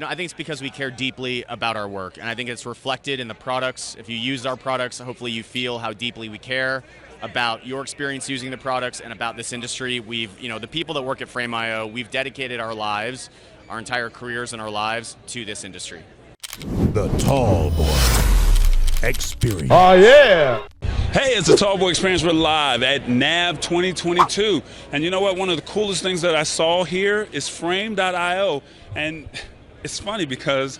I think it's because we care deeply about our work, and I think it's reflected in the products. If you use our products, hopefully you feel how deeply we care about your experience using the products and about this industry. We've, the people that work at Frameio, we've dedicated our lives, our entire careers and our lives to this industry. The Tallboy Experience. Oh, yeah. Hey, it's the Tallboy Experience. We're live at NAB 2022. And you know what? One of the coolest things that I saw here is Frame.io. And it's funny because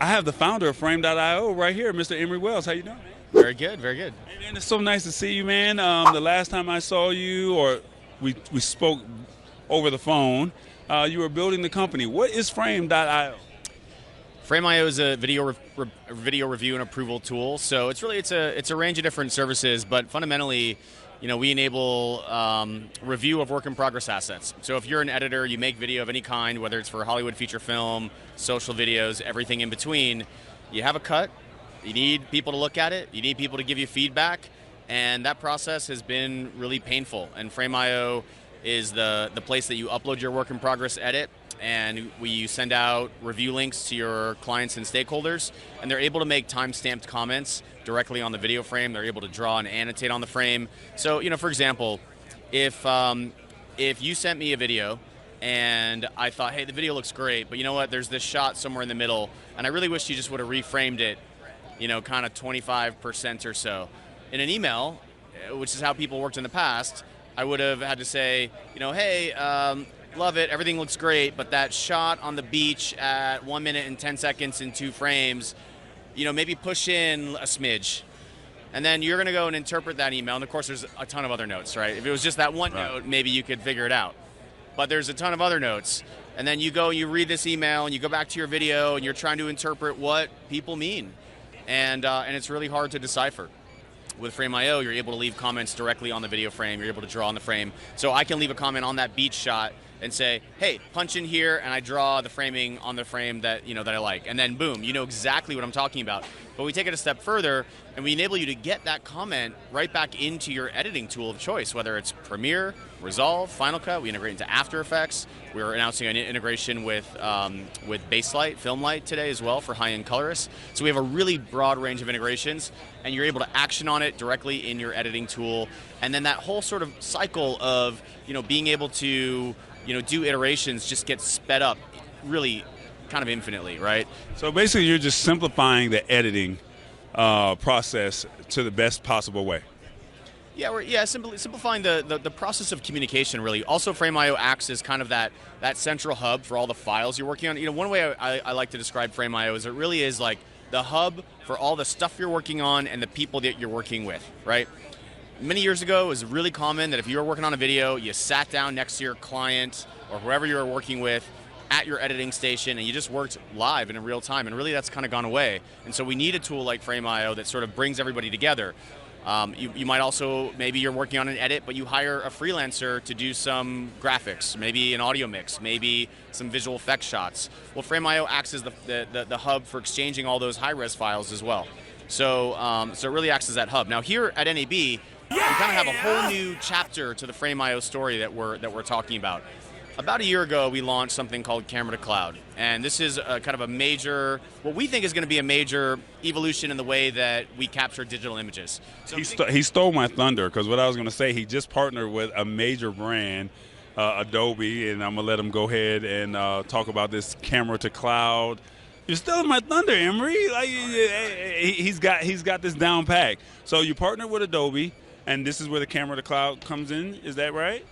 I have the founder of Frame.io right here, Mr. Emery Wells. How you doing, man? Very good, very good. Hey, man, it's so nice to see you, man. The last time I saw you, or we spoke over the phone, you were building the company. What is Frame.io? Frameio is a video review and approval tool. So it's a range of different services, but fundamentally, we enable review of work in progress assets. So if you're an editor, you make video of any kind, whether it's for Hollywood feature film, social videos, everything in between, you have a cut, you need people to look at it, you need people to give you feedback, and that process has been really painful. And Frameio is the place that you upload your work in progress edit, and you send out review links to your clients and stakeholders, and they're able to make time-stamped comments directly on the video frame. They're able to draw and annotate on the frame. So, for example, if you sent me a video and I thought, hey, the video looks great, but you know what, there's this shot somewhere in the middle, and I really wish you just would have reframed it, kind of 25% or so. In an email, which is how people worked in the past, I would have had to say, hey, love it, everything looks great, but that shot on the beach at 1 minute and 10 seconds in 2 frames, maybe push in a smidge. And then you're going to go and interpret that email. And of course, there's a ton of other notes, right? If it was just that one note, maybe you could figure it out. But there's a ton of other notes. And then you go, you read this email, and you go back to your video, and you're trying to interpret what people mean. And it's really hard to decipher. With Frameio, you're able to leave comments directly on the video frame. You're able to draw on the frame. So I can leave a comment on that beach shot and say, hey, punch in here, and I draw the framing on the frame that that I like. And then boom, you know exactly what I'm talking about. But we take it a step further, and we enable you to get that comment right back into your editing tool of choice, whether it's Premiere, Resolve, Final Cut. We integrate into After Effects. We're announcing an integration with Baselight, Filmlight today as well for high-end colorists. So we have a really broad range of integrations, and you're able to action on it directly in your editing tool. And then that whole sort of cycle of being able to do iterations just gets sped up really kind of infinitely, right? So basically you're just simplifying the editing process to the best possible way. Yeah, simplifying the process of communication, really. Also, Frameio acts as kind of that central hub for all the files you're working on. One way I like to describe Frameio is it really is like the hub for all the stuff you're working on and the people that you're working with, right? Many years ago, it was really common that if you were working on a video, you sat down next to your client or whoever you were working with at your editing station, and you just worked live and in real time, and really that's kind of gone away. And so we need a tool like Frameio that sort of brings everybody together. You might also, maybe you're working on an edit, but you hire a freelancer to do some graphics, maybe an audio mix, maybe some visual effects shots. Well, Frameio acts as the hub for exchanging all those high-res files as well. So it really acts as that hub. Now here at NAB, we kind of have a whole new chapter to the Frameio story that we're talking about. About a year ago, we launched something called Camera to Cloud, and this is kind of a major, what we think is going to be a major evolution in the way that we capture digital images. So he stole my thunder, because what I was going to say, he just partnered with a major brand, Adobe, and I'm going to let him go ahead and talk about this Camera to Cloud. You're stealing my thunder, Emery. Like, he's got this down pat. So you partnered with Adobe, and this is where the Camera to Cloud comes in. Is that right?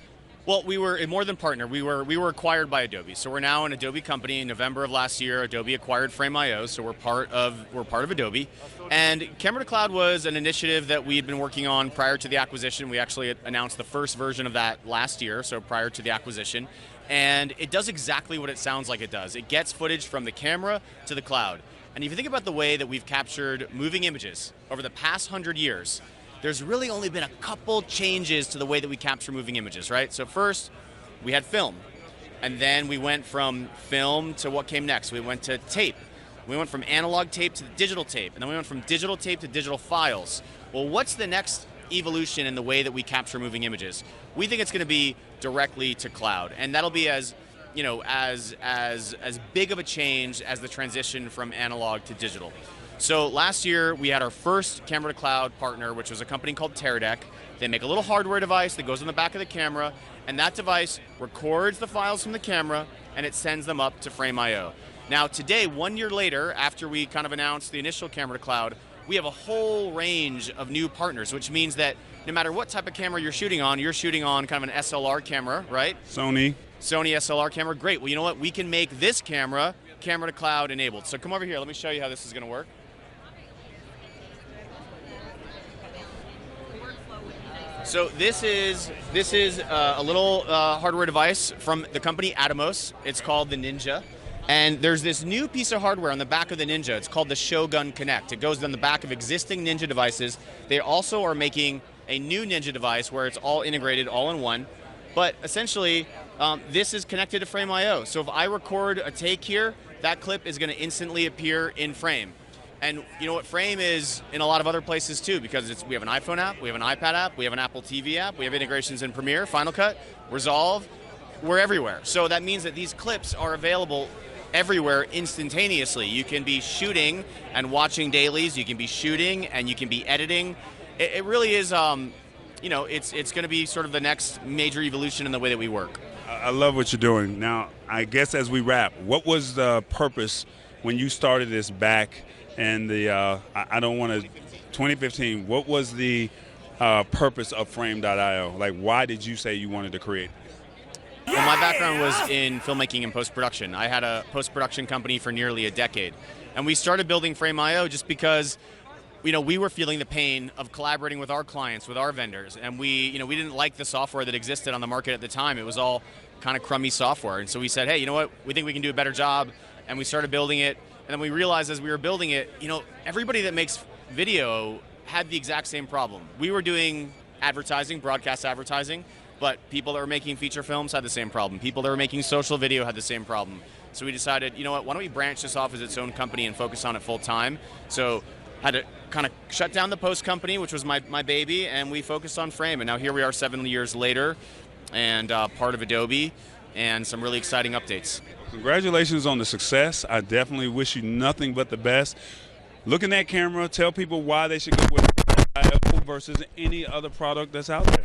Well, we were more than partner. We were acquired by Adobe. So we're now an Adobe company. In November of last year, Adobe acquired Frameio, so we're part of Adobe. And Camera to Cloud was an initiative that we had been working on prior to the acquisition. We actually announced the first version of that last year, so prior to the acquisition. And it does exactly what it sounds like it does. It gets footage from the camera to the cloud. And if you think about the way that we've captured moving images over the past 100 years, there's really only been a couple changes to the way that we capture moving images, right? So first, we had film. And then we went from film to what came next. We went to tape. We went from analog tape to digital tape. And then we went from digital tape to digital files. Well, what's the next evolution in the way that we capture moving images? We think it's going to be directly to cloud. And that'll be as as big of a change as the transition from analog to digital. So last year we had our first camera to cloud partner, which was a company called Teradek. They make a little hardware device that goes on the back of the camera, and that device records the files from the camera and it sends them up to Frameio. Now today, 1 year later, after we kind of announced the initial camera to cloud, we have a whole range of new partners, which means that no matter what type of camera you're shooting on kind of an SLR camera, right? Sony SLR camera, great. Well, you know what? We can make this camera to cloud enabled. So come over here, let me show you how this is gonna work. So this is a little hardware device from the company Atomos. It's called the Ninja. And there's this new piece of hardware on the back of the Ninja. It's called the Shogun Connect. It goes on the back of existing Ninja devices. They also are making a new Ninja device where it's all integrated all in one. But essentially, this is connected to Frameio. So if I record a take here, that clip is going to instantly appear in Frame. And you know what Frame is in a lot of other places too, because we have an iPhone app, we have an iPad app, we have an Apple TV app, we have integrations in Premiere, Final Cut, Resolve. We're everywhere. So that means that these clips are available everywhere instantaneously. You can be shooting and watching dailies, you can be shooting and you can be editing. It really is, it's going to be sort of the next major evolution in the way that we work. I love what you're doing. Now, I guess as we wrap, what was the purpose when you started this back in the, 2015, what was the purpose of Frame.io? Like, why did you say you wanted to create? Well, my background was in filmmaking and post-production. I had a post-production company for nearly a decade. And we started building Frame.io just because we were feeling the pain of collaborating with our clients, with our vendors. And we didn't like the software that existed on the market at the time. It was all kind of crummy software. And so we said, hey, you know what? We think we can do a better job. And we started building it. And then we realized as we were building it, everybody that makes video had the exact same problem. We were doing advertising, broadcast advertising, but people that were making feature films had the same problem. People that were making social video had the same problem. So we decided, you know what, why don't we branch this off as its own company and focus on it full time? So had to kind of shut down the post company, which was my baby, and we focused on Frame. And now here we are 7 years later, and part of Adobe, and some really exciting updates. Congratulations on the success. I definitely wish you nothing but the best. Look in that camera, tell people why they should go with Frame.io versus any other product that's out there.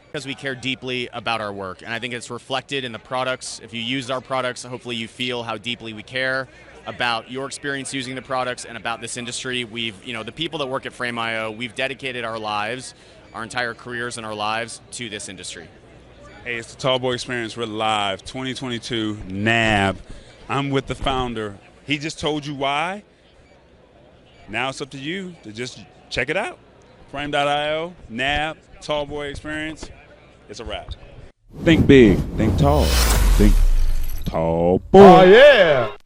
Because we care deeply about our work, and I think it's reflected in the products. If you use our products, hopefully you feel how deeply we care about your experience using the products and about this industry. The people that work at Frameio, we've dedicated our lives, our entire careers and our lives to this industry. Hey, it's the Tallboy Experience. We're live, 2022, NAB. I'm with the founder. He just told you why. Now it's up to you to just check it out. Frame.io, NAB, Tallboy Experience. It's a wrap. Think big, think tall, think tall boy. Oh, yeah.